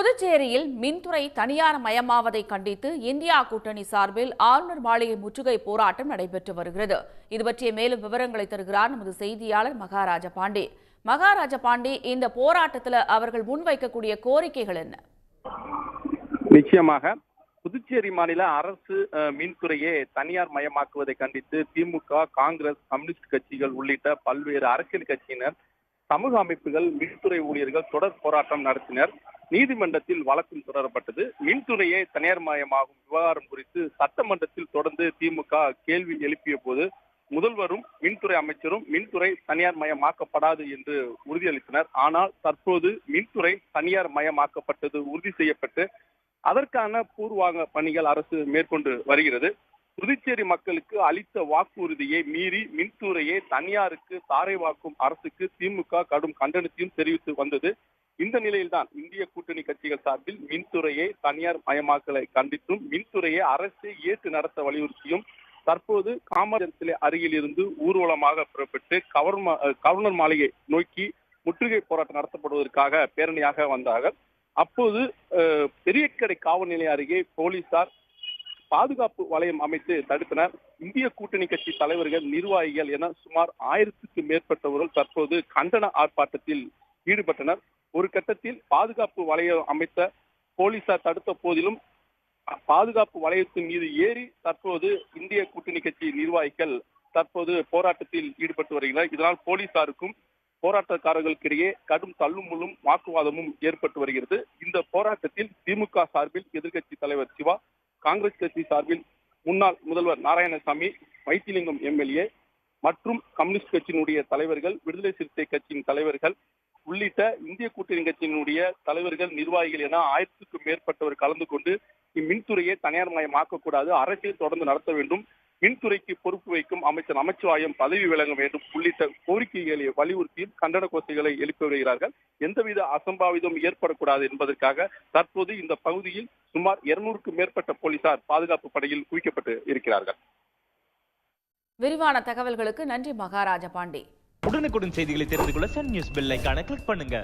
புதுச்சேரியில் மின்துறை தனியார் மயமாவதை கண்டித்து இந்தியா கூட்டணி சார்பில் ஆளுநர் மாளிகை முற்றுகை போராட்டம் நடைபெற்று வருகிறது. இது பற்றிய மேலும் விவரங்களை தருகிறார் நமது செய்தியாளர் மகாராஜ பாண்டே. மகாராஜ பாண்டே, இந்த போராட்டத்தில் அவர்கள் முன்வைக்கக்கூடிய கோரிக்கைகள் என்ன? நிச்சயமாக புதுச்சேரி மாநில அரசு மின்துறையை தனியார் மயமாக்குவதை கண்டித்து திமுக, காங்கிரஸ், கம்யூனிஸ்ட் கட்சிகள் உள்ளிட்ட பல்வேறு அரசியல் கட்சியினர், சமூக அமைப்புகள், மின்துறை ஊழியர்கள் தொடர் போராட்டம் நடத்தினர். நீதிமன்றத்தில் வழக்கும் தொடரப்பட்டது. மின்துறையை தனியார் மயமாகும் விவகாரம் குறித்து சட்டமன்றத்தில் தொடர்ந்து திமுக கேள்வி எழுப்பிய போது முதல்வரும் மின்துறை அமைச்சரும் மின்துறை தனியார் மயமாக்கப்படாது என்று உறுதியளித்தனர். ஆனால் தற்போது மின்துறை தனியார் மயமாக்கப்பட்டது உறுதி செய்யப்பட்டு அதற்கான பூர்வாங்க பணிகள் அரசு மேற்கொண்டு வருகிறது. புதுச்சேரி மக்களுக்கு அளித்த வாக்குறுதியை மீறி மின்துறையை தனியாருக்கு தாரை வாக்கும் அரசுக்கு திமுக கடும் கண்டனத்தையும் தெரிவித்து வந்தது. இந்த நிலையில்தான் இந்திய கூட்டணி கட்சிகள் சார்பில் மின்துறையை தனியார் மயமாக்கலை கண்டித்தும் மின்துறையை அரசு ஏற்று நடத்த வலியுறுத்தியும் தற்போது காமராஜர் சிலை அருகில் இருந்து ஊர்வலமாக புறப்பட்டு கவர்னர் மாளிகை நோக்கி முற்றுகை போராட்டம் நடத்தப்படுவதற்காக பேரணியாக வந்தார்கள். அப்போது பெரியக்கடை காவல் நிலையம் அருகே போலீசார் பாதுகாப்பு வளையம் அமைத்து தடுத்தனர். இந்திய கூட்டணி கட்சி தலைவர்கள், நிர்வாகிகள் என சுமார் 1000க்கும் மேற்பட்டவர்கள் தற்போது கண்டன ஆர்ப்பாட்டத்தில் ஈடுபட்டனர். ஒரு கட்டத்தில் பாதுகாப்பு வளையம் அமைத்த போலீசார் தடுத்த போதிலும் பாதுகாப்பு வளையத்தின் மீது ஏறி தற்போது இந்திய கூட்டணி கட்சி நிர்வாகிகள் தற்போது போராட்டத்தில் ஈடுபட்டு வருகின்றனர். இதனால் போலீசாருக்கும் போராட்டக்காரர்களுக்கிடையே கடும் தள்ளுமுள்ளும் வாக்குவாதமும் ஏற்பட்டு வருகிறது. இந்த போராட்டத்தில் திமுக சார்பில் எதிர்கட்சி தலைவர் சிவா, காங்கிரஸ் கட்சி சார்பில் முன்னாள் முதல்வர் நாராயணசாமி, வைத்திலிங்கம் எம்எல்ஏ மற்றும் கம்யூனிஸ்ட் கட்சியினுடைய தலைவர்கள், விடுதலை சிறுத்தை கட்சியின் தலைவர்கள் உள்ளிட்ட இந்திய கூட்டணி கட்சியினுடைய தலைவர்கள், நிர்வாகிகள் என 1000க்கும் மேற்பட்டவர் கலந்து கொண்டு இம்மின்துறையை தனியார் மயமாக்கக்கூடாது, அரசியல் தொடர்ந்து நடத்த வேண்டும், மின்துறைக்கு பொறுப்பு வைக்கும் அமைச்சர் நமச்சிவாயம் பதவி விலக வேண்டும் உள்ளிட்ட கோரிக்கைகளை வலியுறுத்தியும் கண்டன கோஷங்களை எழுப்பி வருகிறார்கள். எந்தவித அசம்பாவிதம் ஏற்படக்கூடாது என்பதற்காக தற்போது இந்த பகுதியில் சுமார் 200க்கும் மேற்பட்ட போலீசார் பாதுகாப்பு படையில் குவிக்கப்பட்டு இருக்கிறார்கள். விரிவான தகவல்களுக்கு நன்றி மகாராஜ பாண்டே. உடனுக்குடன் செய்திகளை தெரிந்து கொள்ள சன் நியூஸ் பெல் ஐகானை கிளிக் பண்ணுங்க.